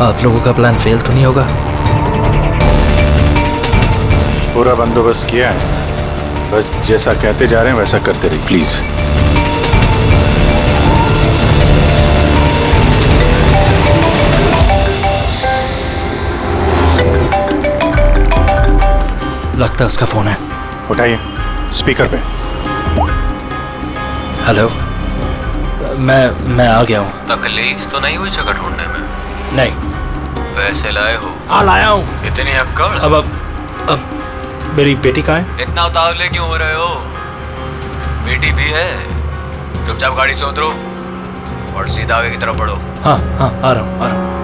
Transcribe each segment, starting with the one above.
आप लोगों का प्लान फेल तो नहीं होगा? पूरा बंदोबस्त किया है, बस जैसा कहते जा रहे हैं वैसा करते रहिए प्लीज। लगता है उसका फोन है। उठाइए, स्पीकर पे। हेलो, मैं आ गया हूँ। तकलीफ तो नहीं हुई जगह ढूंढने में? नहीं। पैसे लाए हो? हाँ लाया हूँ। इतनी अक्कड़? अब मेरी बेटी कहाँ है? इतना उतावले क्यों हो रहे हो? बेटी भी है। चुपचाप गाड़ी से उतरो और सीधा आगे की तरफ बढ़ो। हाँ हाँ, आ रहा हूँ आ रहा हूँ।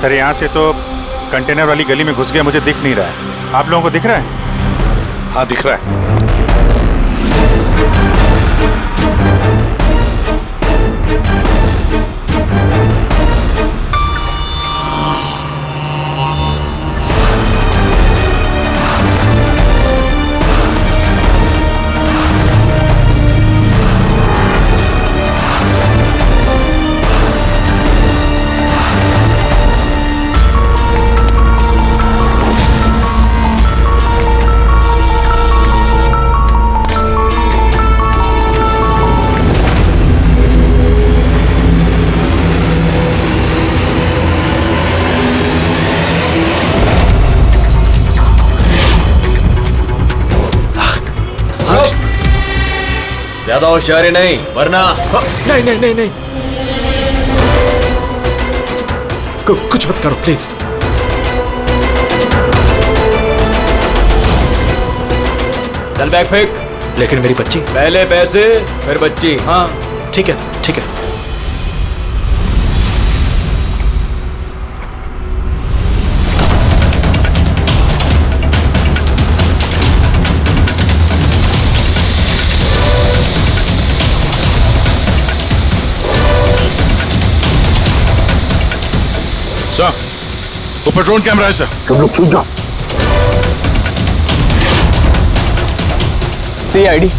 सर यहाँ से तो कंटेनर वाली गली में घुस गया, मुझे दिख नहीं रहा है। आप लोगों को दिख रहा है? हाँ दिख रहा है। ज्यादा होशियारी नहीं वरना। नहीं नहीं नहीं नहीं, कुछ मत करो प्लीज। चल बैग फेंक। लेकिन मेरी बच्ची। पहले पैसे फिर बच्ची। हाँ ठीक है ठीक है। सर, ऊपर ड्रोन कैमरा है सर। तुम लोग छूट जाओ। CID,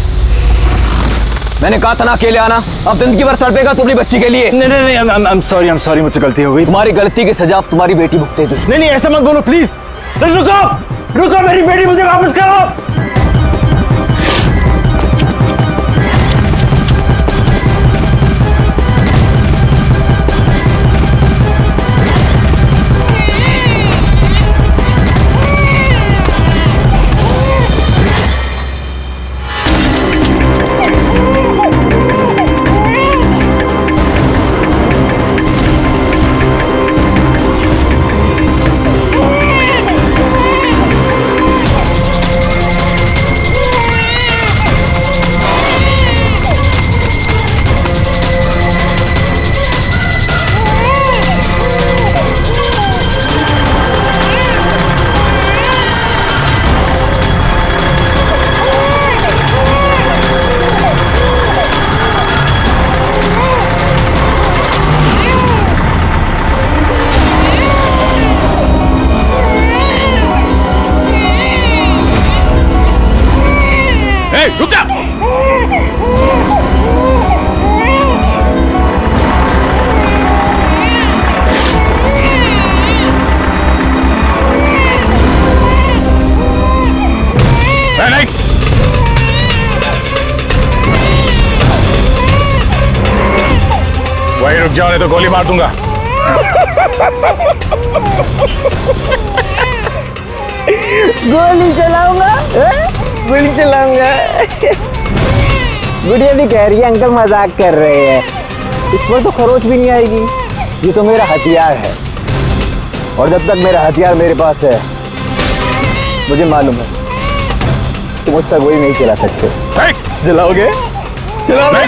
मैंने कहा था ना अकेले आना। अब जिंदगी भर तड़पेगा तू अपनी बच्ची के लिए। नहीं नहीं नहीं, आई एम सॉरी, मुझसे गलती हो गई। तुम्हारी गलती की सजा अब तुम्हारी बेटी भुगतेगी। नहीं नहीं, ऐसा मत बोलो प्लीज। रुको, मेरी बेटी मुझे वापस करो। वहीं रुक जाओ नहीं तो गोली मार दूंगा। गोली चलाऊंगा, गोली चलाऊंगा। गुड़िया भी कह रही है अंकल मजाक कर रहे हैं, इस पर तो खरोच भी नहीं आएगी। ये तो मेरा हथियार है और जब तक मेरा हथियार मेरे पास है मुझे मालूम है तुम मुझ तक गोली नहीं चला सकते। चलाओगे? चलाओगे?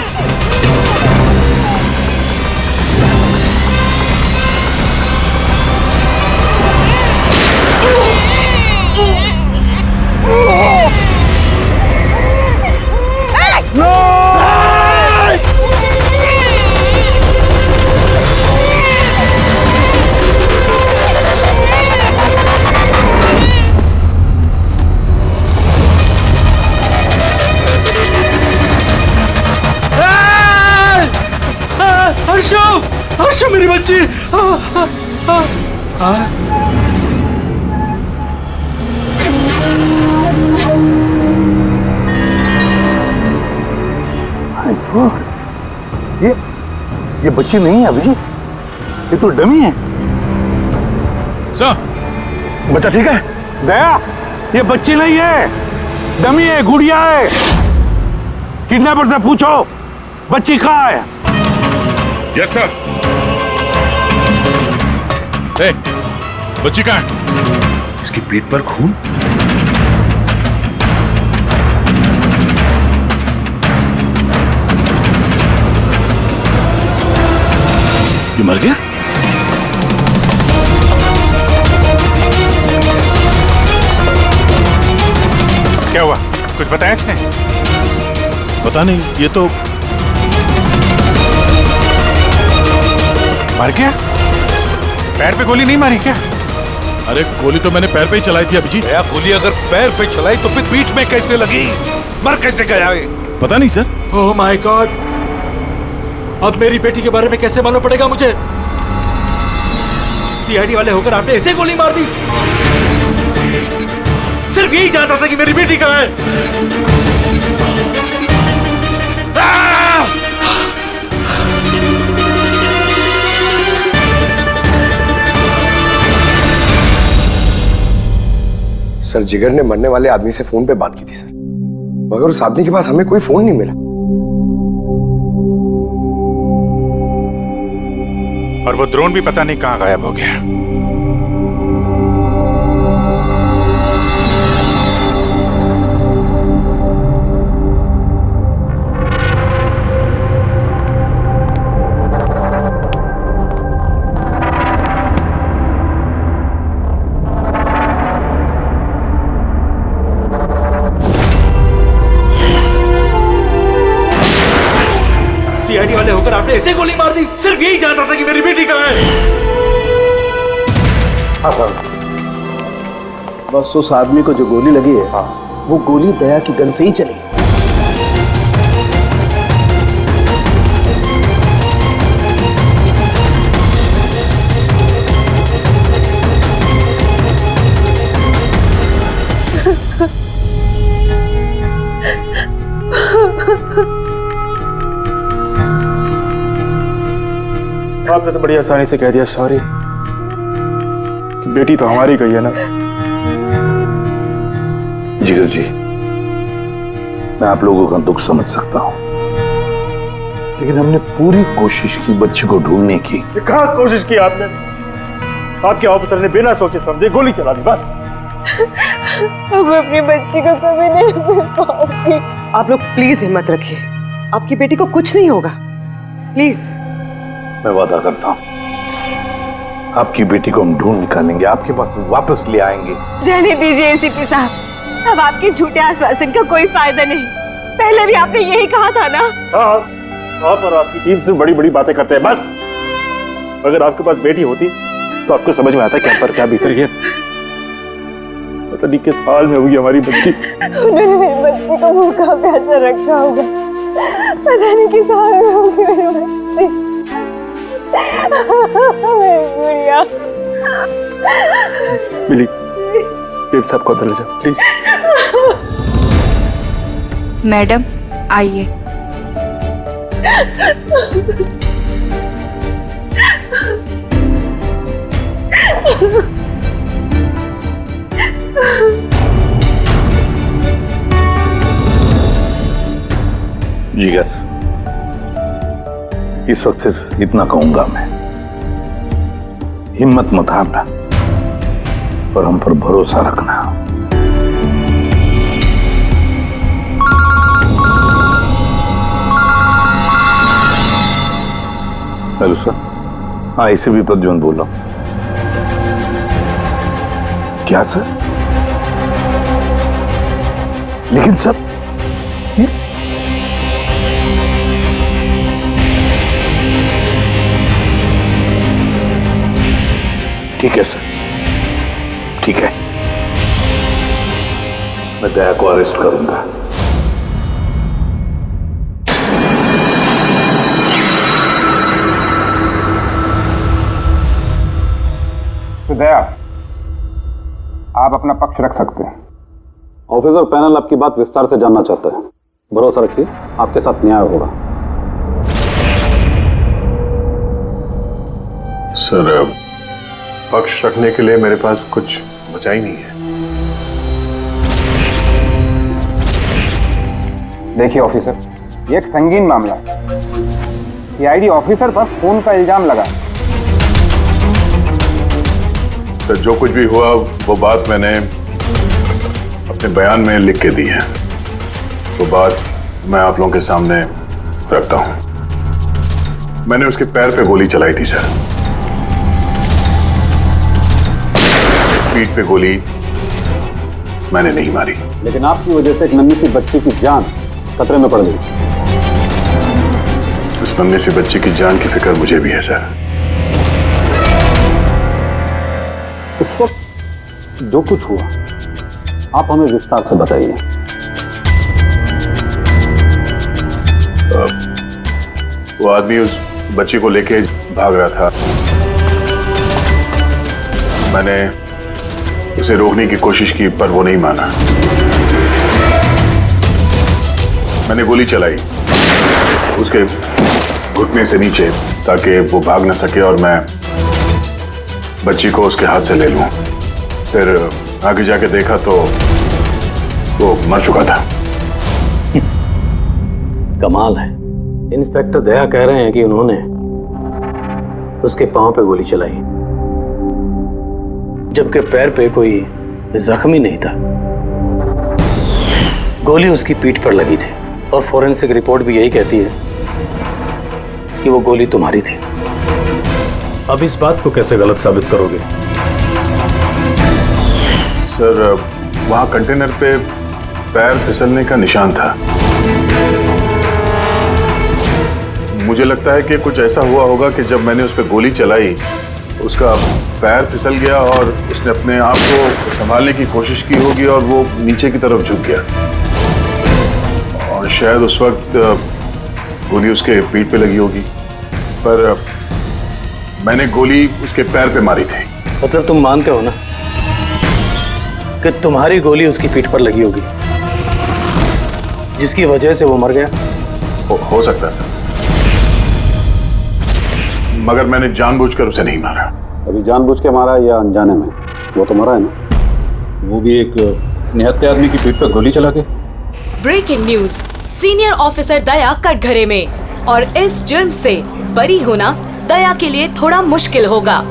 हर्षो मेरी बच्ची। ये बच्ची नहीं है अभिजीत, ये तो डमी है। सर, बच्चा ठीक है? दया, ये बच्ची नहीं है, डमी है, गुड़िया है। किडनैपर से पूछो बच्ची कहाँ है। Yes sir. ए, बच्ची कहाँ है? इसकी पीठ पर खून। ये मर गया? क्या हुआ, कुछ बताया इसने? पता नहीं, ये तो मर गया? पैर पे गोली नहीं मारी क्या? अरे गोली तो मैंने पैर पे ही चलाई थी अभिजीत। दया, गोली अगर पैर पे चलाई तो फिर पीठ में कैसे लगी? मर कैसे गया? पता नहीं सर। ओह माय गॉड, अब मेरी बेटी के बारे में कैसे मालूम पड़ेगा मुझे? सीआईडी वाले होकर आपने ऐसे गोली मार दी? सिर्फ यही जानता था कि मेरी बेटी कहाँ है। सर, जिगर ने मरने वाले आदमी से फोन पे बात की थी सर, मगर उस आदमी के पास हमें कोई फोन नहीं मिला। और वो ड्रोन भी पता नहीं कहाँ गायब हो गया। सीआईडी वाले होकर आपने ऐसे गोली मार दी? सिर्फ यही जानता था कि मेरी बेटी कहाँ है। हाँ सर, बस उस आदमी को जो गोली लगी है, हाँ, वो गोली दया की गन से ही चली। आपने तो बड़ी आसानी से कह दिया सॉरी। बेटी तो हमारी गई है ना। जिगर जी, मैं आप लोगों का दुख समझ सकता हूं, लेकिन हमने पूरी कोशिश की बच्ची को ढूंढने की। कहाँ कोशिश की आपने? आपके ऑफिसर ने बिना सोचे समझे गोली चला दी, बस। अब अपनी बच्ची को कभी नहीं मिल पाऊंगी। आप लोग प्लीज हिम्मत रखिए, आपकी बेटी को कुछ नहीं होगा, प्लीज। मैं वादा करता हूं, आपकी बेटी को हम ढूंढ निकालेंगे, आपके पास वापस ले आएंगे। रहने दीजिए एसीपी साहब, अब आपके झूठे आश्वासन का कोई फायदा नहीं। पहले भी आपने यही कहा था ना। हाँ, आप और आपकी टीम से बड़ी बड़ी बातें करते हैं, बस। अगर आपके पास बेटी होती तो आपको समझ में आता क्या पर क्या भीतर है। पता नहीं किस हाल में होगी हमारी बच्ची। उन्होंने मेरी बच्ची को भूखा प्यासा रखा होगा, पता नहीं किस हाल में होगी मेरी बच्ची। मेरी गुड़िया। मिली, टीम साहब को अंदर ले जाओ प्लीज। मैडम आइए। इस वक्त सिर्फ इतना कहूंगा मैं, हिम्मत मत हारना और हम पर भरोसा रखना। हेलो सर, हाँ ACP प्रद्युम्न बोल रहा हूं। क्या सर? लेकिन सर ठीक है सर, ठीक है, मैं दया को अरेस्ट करूंगा। तो दया, आप अपना पक्ष रख सकते हैं। ऑफिसर पैनल आपकी बात विस्तार से जानना चाहता है। भरोसा रखिए, आपके साथ न्याय होगा। सर, पक्ष रखने के लिए मेरे पास कुछ बचा ही नहीं है। देखिए ऑफिसर, ये एक संगीन मामला है। CID ऑफिसर पर खून का इल्जाम लगा। सर, जो कुछ भी हुआ वो बात मैंने अपने बयान में लिख के दी है। वो बात मैं आप लोगों के सामने रखता हूं। मैंने उसके पैर पे गोली चलाई थी सर, पीठ पे गोली मैंने नहीं मारी। लेकिन आपकी वजह से एक नन्ही सी बच्ची की जान खतरे में पड़ गई। उस नन्ही सी बच्ची की जान की फिक्र मुझे भी है सर। उस वक्त जो कुछ हुआ आप हमें विस्तार से बताइए। वो आदमी उस बच्ची को लेके भाग रहा था। मैंने उसे रोकने की कोशिश की पर वो नहीं माना। मैंने गोली चलाई उसके घुटने से नीचे ताकि वो भाग न सके और मैं बच्ची को उसके हाथ से ले लूं। फिर आगे जाके देखा तो वो मर चुका था। कमाल है, इंस्पेक्टर दया कह रहे हैं कि उन्होंने उसके पांव पे गोली चलाई जबकि पैर पे कोई जख्म ही नहीं था। गोली उसकी पीठ पर लगी थी और फोरेंसिक रिपोर्ट भी यही कहती है कि वो गोली तुम्हारी थी। अब इस बात को कैसे गलत साबित करोगे? सर, वहां कंटेनर पे पैर फिसलने का निशान था। मुझे लगता है कि कुछ ऐसा हुआ होगा कि जब मैंने उस पर गोली चलाई उसका पैर फिसल गया और उसने अपने आप को संभालने की कोशिश की होगी और वो नीचे की तरफ झुक गया और शायद उस वक्त गोली उसके पीठ पे लगी होगी। पर मैंने गोली उसके पैर पे मारी थी। मतलब तुम मानते हो ना कि तुम्हारी गोली उसकी पीठ पर लगी होगी जिसकी वजह से वो मर गया? हो सकता है सर, मगर मैंने जानबूझकर उसे नहीं मारा। अभी जानबूझ के मारा या अनजाने में, वो तो मरा है ना। वो भी एक निहत्थे आदमी की पीठ पर गोली चला के। ब्रेकिंग न्यूज, सीनियर ऑफिसर दया कटघरे में और इस जुर्म से बरी होना दया के लिए थोड़ा मुश्किल होगा।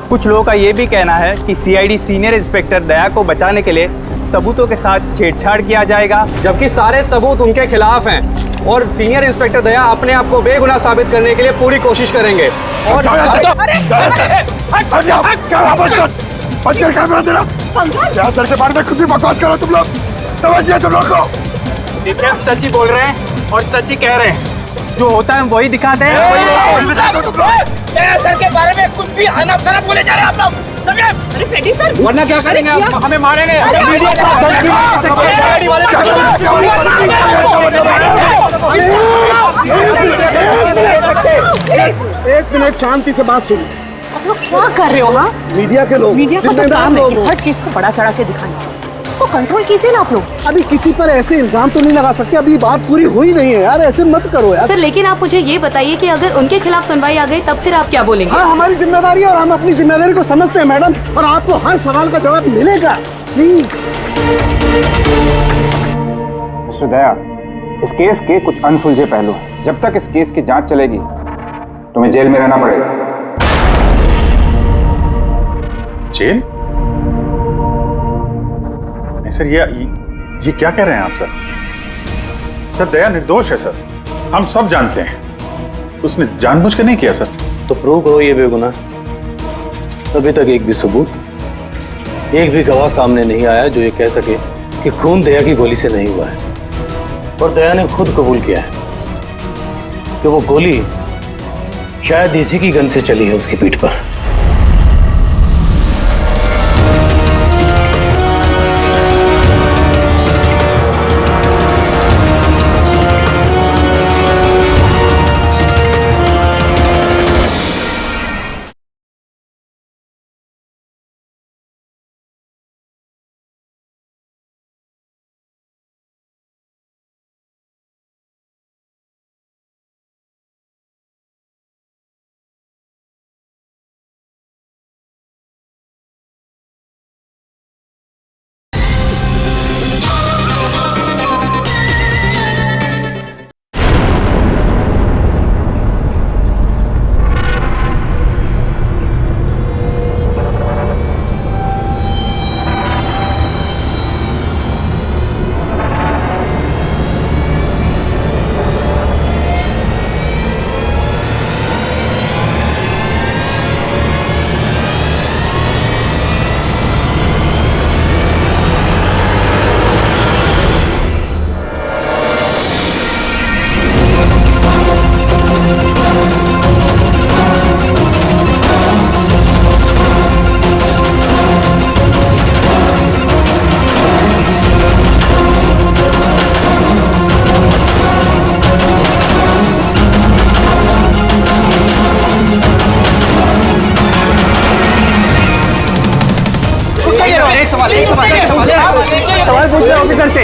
कुछ लोगों का ये भी कहना है कि CID सीनियर इंस्पेक्टर दया को बचाने के लिए सबूतों के साथ छेड़छाड़ किया जाएगा, जबकि सारे सबूत उनके खिलाफ हैं और सीनियर इंस्पेक्टर दया अपने आप को बेगुनाह साबित करने के लिए पूरी कोशिश करेंगे। और तुम लोग समझिए, तुम लोग सच ही बोल रहे हैं और सच ही कह रहे हैं। जो होता है वही दिखाते हैं। सर के बारे में कुछ भी अनअपशनाप बोले जा रहे हैं आप लोग। अरे पेटी सर, वरना क्या करेंगे आप? हमें मारेंगे। एक मिनट शांति से बात सुनो। आप लोग क्या कर रहे हो? हाँ, मीडिया के लोग, मीडिया का तो काम है कि हर चीज को बड़ा चढ़ा के दिखाना। तो कंट्रोल कीजिए ना आप लोग। अभी किसी पर ऐसे इल्जाम तो नहीं लगा सकते, अभी बात पूरी हुई नहीं है यार, ऐसे मत करो यार। सर, लेकिन आप मुझे ये बताइए कि अगर उनके खिलाफ सुनवाई आ गई तब फिर आप क्या बोलेंगे? हाँ, हमारी जिम्मेदारी है और हम अपनी जिम्मेदारी को समझते हैं मैडम, और आपको हर सवाल का जवाब मिलेगा। प्लीज मिस्टर दया, इस केस के कुछ अनसुलझे पहलू हैं। जब तक इस केस की जांच चलेगी तुम्हें जेल में रहना पड़ेगा। जेल? नहीं सर, ये क्या कह रहे हैं आप सर? सर दया निर्दोष है सर, हम सब जानते हैं। उसने जानबूझ कर नहीं किया सर। तो प्रूव करो ये बेगुनाह। अभी तक एक भी सबूत, एक भी गवाह सामने नहीं आया जो ये कह सके कि खून दया की गोली से नहीं हुआ है। और दया ने खुद कबूल किया है कि वो गोली शायद इसी की गन से चली है उसकी पीठ पर। सवाल पूछ रहे ऑफिसर से।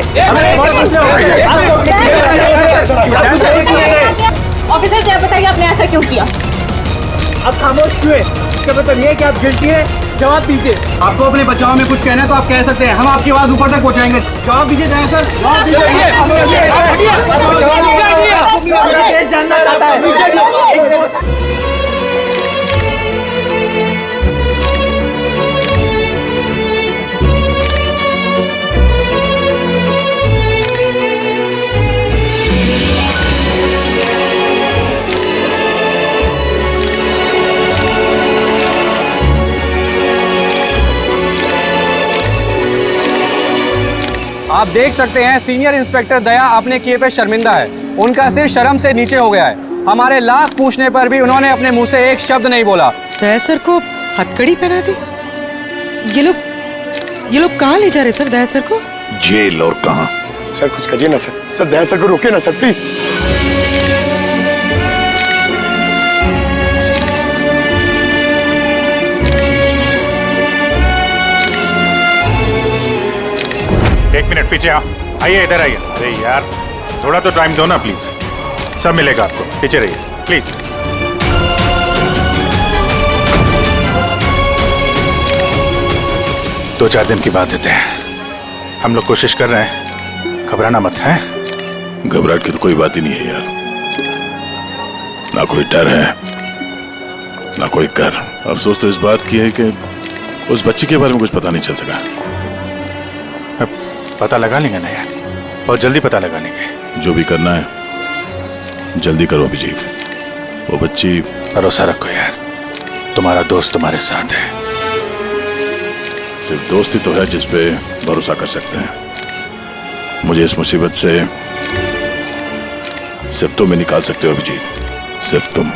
ऑफिसर से बताइए आपने ऐसा क्यों किया? आप खामोश क्यों हैं? इसका मतलब ये है कि आप गिल्टी हैं। जवाब दीजिए। आपको अपने बचाव में कुछ कहना है तो आप कह सकते हैं, हम आपकी आवाज ऊपर तक पहुंचाएंगे। जवाब दीजिए दया सर, जवाब दीजिए। जानना चाहता है। आप देख सकते हैं सीनियर इंस्पेक्टर दया अपने किए पे शर्मिंदा है। उनका सिर शर्म से नीचे हो गया है। हमारे लाख पूछने पर भी उन्होंने अपने मुंह से एक शब्द नहीं बोला। दया सर को हथकड़ी पहना दी। ये लोग कहाँ ले जा रहे सर दया सर को? जेल। और कहाँ? सर कुछ करिए ना सर। सर दया सर को रोकिए ना सर, प्लीज। एक मिनट पीछे आओ। आइए इधर आइए। अरे यार थोड़ा तो टाइम दो ना प्लीज। सब मिलेगा आपको, पीछे रहिए प्लीज। दो चार दिन की बात देते हैं, हम लोग कोशिश कर रहे हैं, घबराना मत है। घबराहट की तो कोई बात ही नहीं है यार, ना कोई डर है ना कोई कर। अफसोस तो इस बात की है कि उस बच्ची के बारे में कुछ पता नहीं चल सका। पता लगा लेंगे ना यार, बहुत जल्दी पता लगा लेंगे। जो भी करना है जल्दी करो अभिजीत। वो बच्ची। भरोसा रखो यार, तुम्हारा दोस्त तुम्हारे साथ है। सिर्फ दोस्ती तो है जिस पे भरोसा कर सकते हैं। मुझे इस मुसीबत से सिर्फ तुम ही निकाल सकते हो अभिजीत, सिर्फ तुम।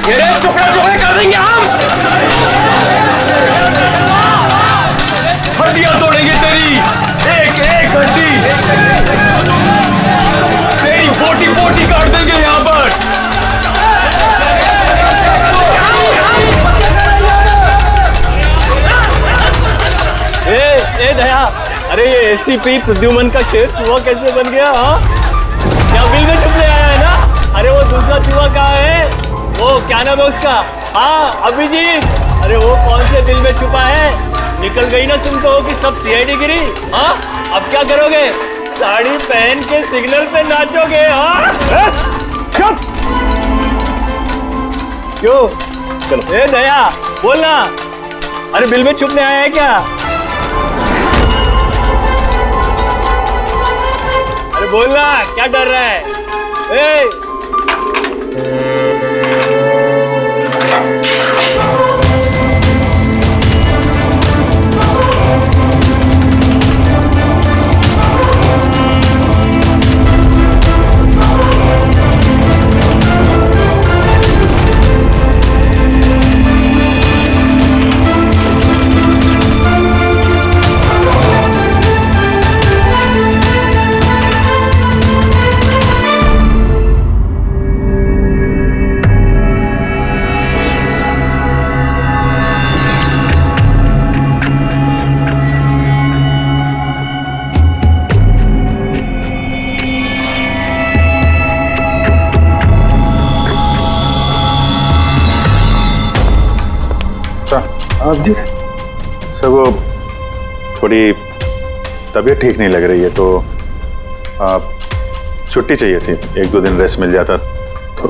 ये टुकड़े टुकड़े कर देंगे हम। हड्डियां तोड़ेंगे तेरी, एक एक हड्डी, तेरी बोटी बोटी काट देंगे यहाँ पर। ए दया, अरे ये एसीपी प्रद्युमन का शेर चूहा कैसे बन गया? हाँ, क्या बिल में छुपने आया है ना? अरे वो दूसरा चूहा कहाँ है? वो क्या नाम है उसका? हाँ अभिजीत, अरे वो कौन से बिल में छुपा है? निकल गई ना तुम तो कि सब सीआईडी गिरी। हाँ, अब क्या करोगे? साड़ी पहन के सिग्नल पे नाचोगे? हाँ, चुप। क्यों? चलो ए दया बोलना, अरे बिल में छुपने आया है क्या? अरे बोलना, क्या डर रहा है? जी सर, वो थोड़ी तबीयत ठीक नहीं लग रही है तो छुट्टी चाहिए थी, एक दो दिन रेस्ट मिल जाता तो।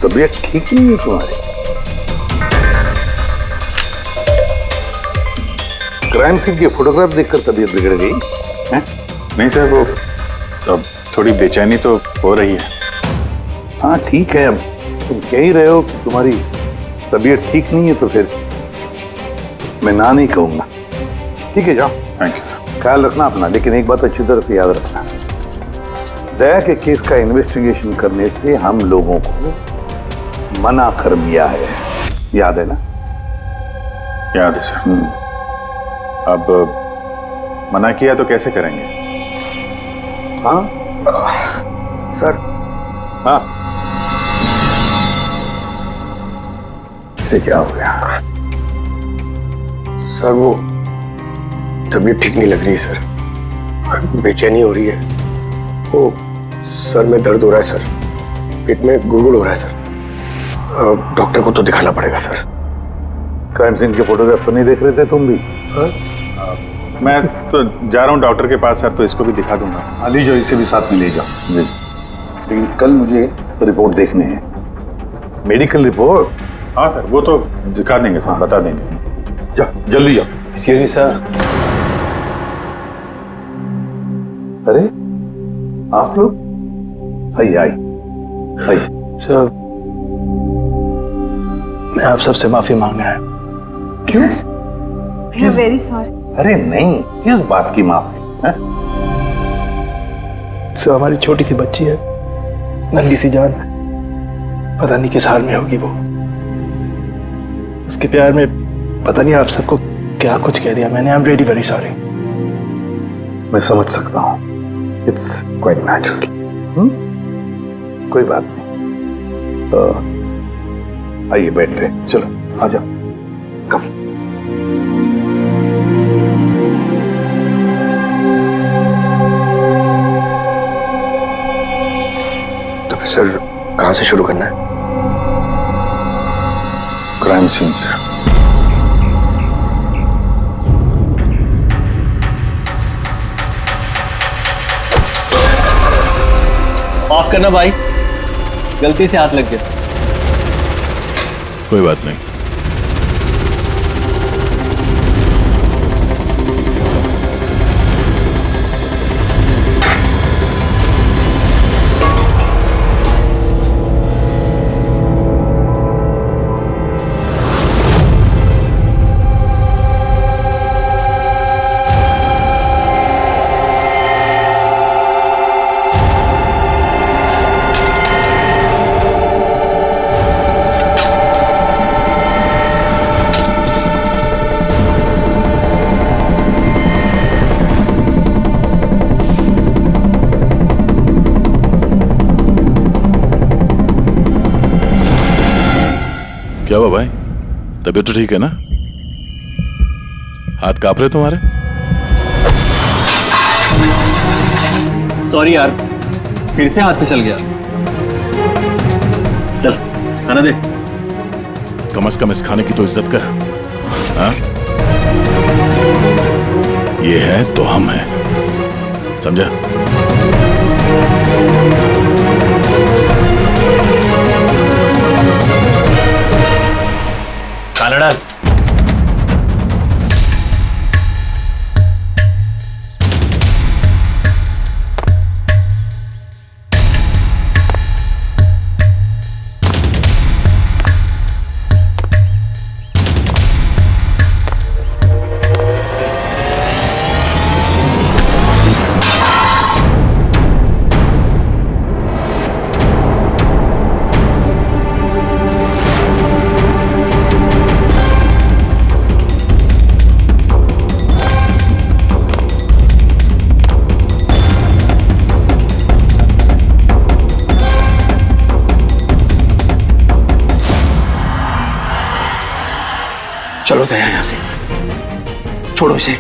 तबीयत ठीक नहीं है तुम्हारी? क्राइम सीन की फोटोग्राफ देखकर तबीयत बिगड़ गई है? नहीं सर, वो अब थोड़ी बेचैनी तो हो रही है। हाँ ठीक है, अब तुम कह ही रहे हो कि तुम्हारी तबीयत ठीक नहीं है तो फिर मैं ना नहीं कहूंगा। ठीक है, जाओ। Thank you sir. ख्याल रखना अपना, लेकिन एक बात अच्छी तरह से याद रखना, दया के केस का इन्वेस्टिगेशन करने से हम लोगों को मना कर दिया है, याद है ना? याद है सर। अब मना किया तो कैसे करेंगे? हाँ सर। हाँ, इसे क्या हो गया? सर वो तबीयत ठीक नहीं लग रही है सर, बेचैनी हो रही है। वो सर में दर्द हो रहा है सर, पेट में गुड़गुड़ हो रहा है सर, डॉक्टर को तो दिखाना पड़ेगा सर। क्राइम सीन के फोटोग्राफ नहीं देख रहे थे तुम भी? मैं तो जा रहा हूँ डॉक्टर के पास सर, तो इसको भी दिखा दूंगा। हाँ ले जाओ, इसे भी साथ में ले जाओ जी। लेकिन कल मुझे रिपोर्ट देखने है, मेडिकल रिपोर्ट। हाँ सर, वो तो दिखा देंगे सर, बता देंगे। जाओ जल्दी जाओ। Excuse me sir. अरे आप लोग? आइए आइए आइए। सर मैं आप सबसे माफी मांगना है। क्यों? We are very sorry. अरे नहीं, किस बात की माफी है? सर हमारी छोटी सी बच्ची है, नन्ही सी जान, पता नहीं किस हाल में होगी वो। उसके प्यार में पता नहीं आप सबको क्या कुछ कह दिया मैंने। I am really very sorry. मैं समझ सकता हूँ, इट्स क्वाइट नेचुरल। कोई बात नहीं। आइए बैठते हैं, चलो आ जाओ। कम। तो फिर सर कहाँ से शुरू करना है? क्राइम सीन से। माफ करना भाई, गलती से हाथ लग गया। कोई बात नहीं। क्या हुआ भाई? तबीयत तो ठीक है ना? हाथ कांप रहे तुम्हारे? सॉरी यार, फिर से हाथ फिसल गया। चल खाना दे। कम से कम इस खाने की तो इज्जत कर। हाँ? ये है तो हम हैं, समझा? खाना डाल। चलो दया यहां से, छोड़ो इसे,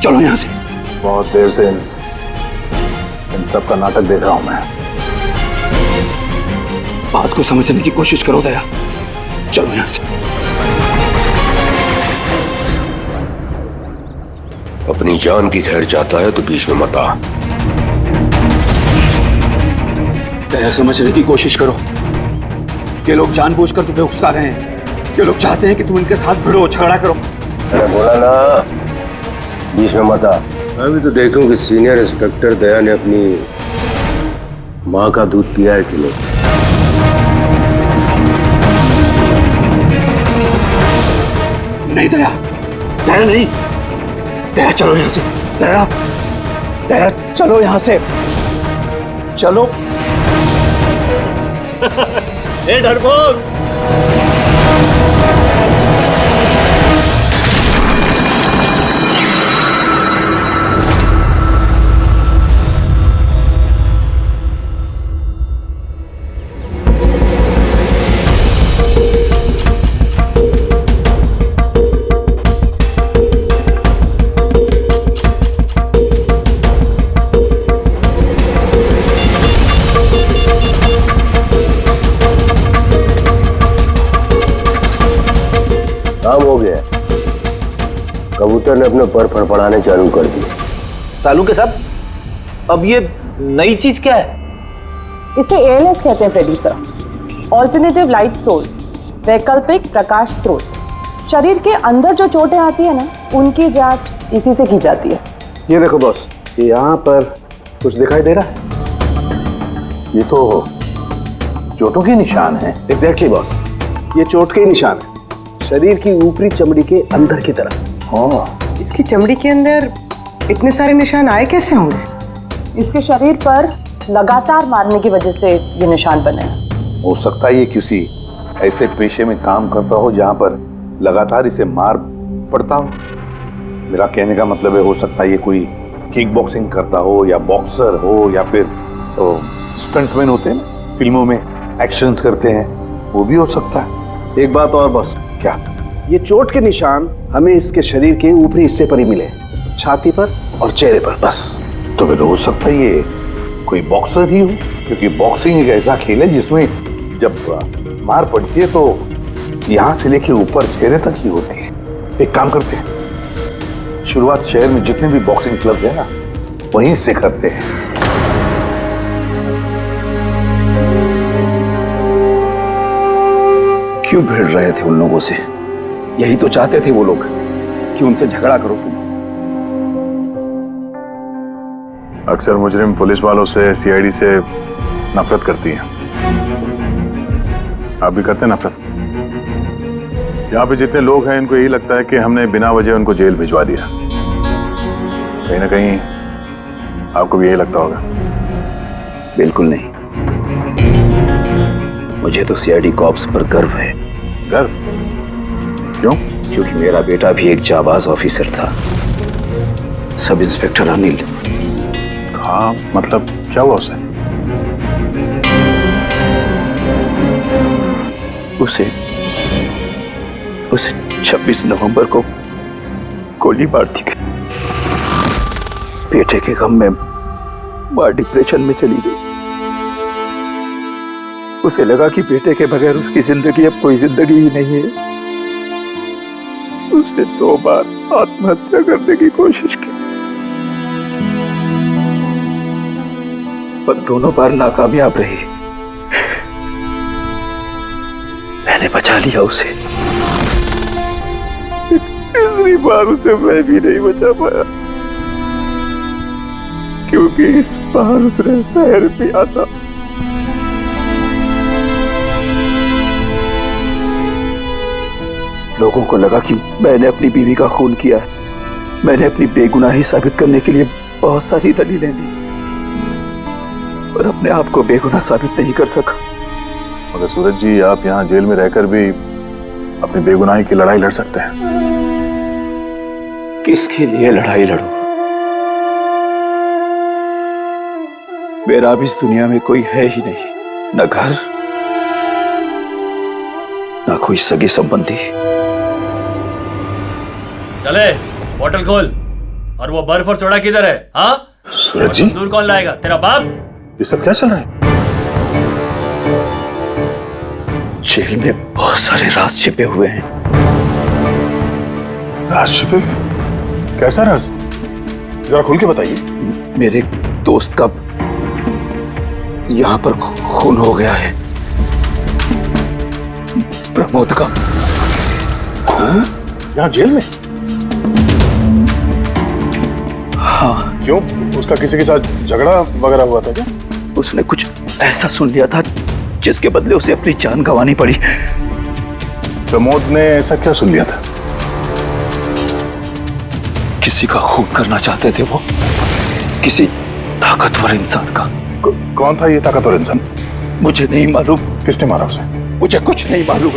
चलो यहां से। बहुत देर से इन सब का नाटक देख रहा हूं मैं। बात को समझने की कोशिश करो दया, चलो यहां से। अपनी जान की खैर चाहता है तो बीच में मत आ। दया समझने की कोशिश करो। ये लोग जानबूझकर तुम्हें उकसा रहे हैं। ये लोग चाहते हैं कि तुम इनके साथ भिड़ो, झगड़ा करो। मैंने बोला ना बीच में मत आ। अभी तो देखूं कि सीनियर इंस्पेक्टर दया ने अपनी माँ का दूध पिया है कि नहीं। नहीं दया, दया नहीं, दया चलो यहां से। दया, दया चलो यहां से, चलो। ए डरपोक, काम हो गया। कबूतर ने अपने पर फड़फड़ाने चालू कर दिए। सालू के साहब, अब ये नई चीज क्या है? इसे ALS कहते हैं Freddy sir, alternative light source, वैकल्पिक प्रकाश स्रोत। शरीर के अंदर जो चोटें आती है ना, उनकी जांच इसी से की जाती है। ये देखो बॉस, ये यहाँ पर कुछ दिखाई दे रहा है। ये तो चोटों के निशान है। एग्जैक्टली बॉस, ये चोट के ही निशान है, शरीर की ऊपरी चमड़ी के अंदर की तरफ। हाँ, इसकी चमड़ी के अंदर इतने सारे निशान आए कैसे होंगे? इसके शरीर पर लगातार मारने की वजह से ये निशान बने हैं। हो सकता है ये किसी ऐसे पेशे में काम करता हो जहाँ पर लगातार इसे मार पड़ता हो। मेरा कहने का मतलब है, हो सकता है ये कोई किक बॉक्सिंग करता हो, या बॉक्सर हो, या फिर तो स्टंटमैन होते हैं ना, फिल्मों में एक्शंस करते हैं, वो भी हो सकता है। एक बात और बॉस, क्या? ये चोट के निशान हमें इसके शरीर के ऊपरी हिस्से पर ही मिले, छाती पर और चेहरे पर बस। तो फिर हो सकता है ये कोई बॉक्सर ही हो, क्योंकि बॉक्सिंग एक ऐसा खेल है जिसमें जब मार पड़ती है तो यहाँ से लेके ऊपर चेहरे तक ही होती है। एक काम करते हैं, शुरुआत शहर में जितने भी बॉक्सिंग क्लब है ना, वहीं से करते हैं। क्यों भिड़ रहे थे उन लोगों से? यही तो चाहते थे वो लोग कि उनसे झगड़ा करो तुम। अक्सर मुजरिम पुलिस वालों से, सीआईडी से नफरत करती हैं। आप भी करते हैं नफरत? यहाँ पे जितने लोग हैं, इनको यही लगता है कि हमने बिना वजह उनको जेल भिजवा दिया। कहीं ना कहीं आपको भी यही लगता होगा। बिल्कुल नहीं, मुझे तो सीआईडी कॉप्स पर गर्व है। गर्व? क्यों? क्योंकि मेरा बेटा भी एक जाबाज ऑफिसर था, सब इंस्पेक्टर अनिल। हाँ, मतलब क्या हुआ उसे? उसे उसे 26 नवंबर को गोली मार दी गई। बेटे के गम में मां डिप्रेशन में चली गई। उसे लगा कि बेटे के बगैर उसकी जिंदगी अब कोई जिंदगी ही नहीं है। उसने 2 बार आत्महत्या करने की कोशिश की, पर दोनों बार नाकामयाब रही। मैंने बचा लिया उसे। तीसरी बार उसे मैं भी नहीं बचा पाया, क्योंकि इस बार उसने शहर पिया था। लोगों को लगा कि मैंने अपनी बीवी का खून किया है। मैंने अपनी बेगुनाही साबित करने के लिए बहुत सारी दलीलें दी, पर अपने आप को बेगुनाह साबित नहीं कर सका। मगर सूरज जी, आप यहाँ जेल में रहकर भी अपनी बेगुनाही की लड़ाई लड़ सकते हैं। किसके लिए लड़ाई लड़ूं? मेरा अब इस दुनिया में कोई है ही नहीं, न घर, न कोई सगे संबंधी। चले बोतल खोल। और वो बर्फ और सोडा किधर है? हाँ सूरज जी, दूर कौन लाएगा? तेरा बाप? ये सब क्या चल रहा है? जेल में बहुत सारे राज छिपे हुए हैं। राज छिपे? कैसा राज? जरा खुल के बताइए। मेरे दोस्त का यहाँ पर खून हो गया है, प्रमोद का। हाँ? यहाँ जेल में? हाँ। क्यों? उसका किसी के साथ झगड़ा वगैरह हुआ था क्या? उसने कुछ ऐसा सुन लिया था जिसके बदले उसे अपनी जान गंवानी पड़ी। प्रमोद ने ऐसा क्या सुन लिया था? किसी का खून करना चाहते थे वो, किसी ताकतवर इंसान का। कौन था ये ताकतवर इंसान? मुझे नहीं मालूम। किसने मारा उसे? मुझे कुछ नहीं मालूम।